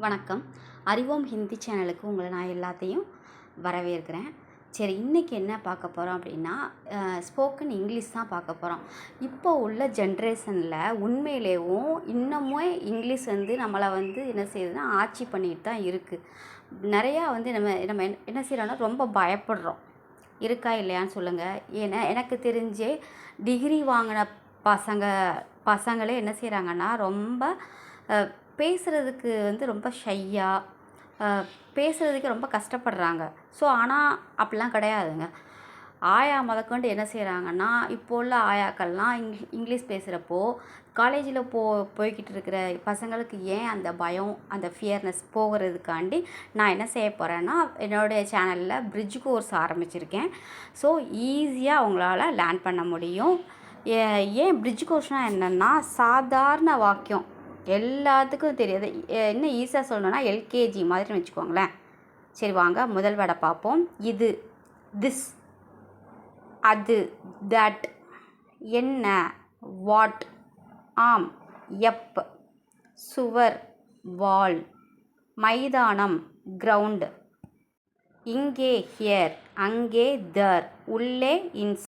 வணக்கம். அறிவோம் ஹிந்தி சேனலுக்கு உங்களை நான் எல்லாத்தையும் வரவேற்கிறேன். சரி, இன்றைக்கி என்ன பார்க்க போகிறோம் அப்படின்னா, ஸ்போக்கன் இங்கிலீஷ் தான் பார்க்க போகிறோம். இப்போ உள்ள ஜென்ரேஷனில் உண்மையிலேயும் இன்னமும் இங்கிலீஷ் நம்மளை என்ன செய்யுதுன்னா ஆட்சி பண்ணிட்டு தான் இருக்குது. நிறையா நம்ம நம்ம என்ன செய்கிறோன்னா ரொம்ப பயப்படுறோம். இருக்கா இல்லையான்னு சொல்லுங்கள். ஏன்னா எனக்கு தெரிஞ்சே டிகிரி வாங்கின பசங்களே என்ன செய்கிறாங்கன்னா ரொம்ப பேசுகிறதுக்கு ரொம்ப ஷையாக பேசுகிறதுக்கு ரொம்ப கஷ்டப்படுறாங்க. ஸோ ஆனால் அப்படிலாம் கிடையாதுங்க. ஆயா முதற்கொண்டு என்ன செய்கிறாங்கன்னா, இப்போ உள்ள ஆயாக்கள்லாம் இங்கிலீஷ் பேசுகிறப்போ காலேஜில் போய்கிட்டு இருக்கிற பசங்களுக்கு ஏன் அந்த பயம், அந்த ஃபியர்னஸ் போகிறதுக்காண்டி நான் என்ன செய்ய போகிறேன்னா, என்னுடைய சேனலில் பிரிட்ஜ் கோர்ஸ் ஆரம்பிச்சிருக்கேன். ஸோ ஈஸியாக அவங்களால லேர்ன் பண்ண முடியும். ஏன் பிரிட்ஜ் கோர்ஸ்னால் என்னென்னா, சாதாரண வாக்கியம் எல்லாத்துக்கும் தெரியாது. இன்னும் ஈஸியாக சொல்லணுன்னா எல்கேஜி மாதிரி வச்சுக்கோங்களேன். சரி வாங்க முதல் வேர்டை பார்ப்போம். இது, திஸ், அது, தட், என்ன, வாட், ஆம், எப், சுவர், வால், மைதானம், கிரவுண்ட், இங்கே, ஹியர், அங்கே, தர், உள்ளே, இன்ஸ்,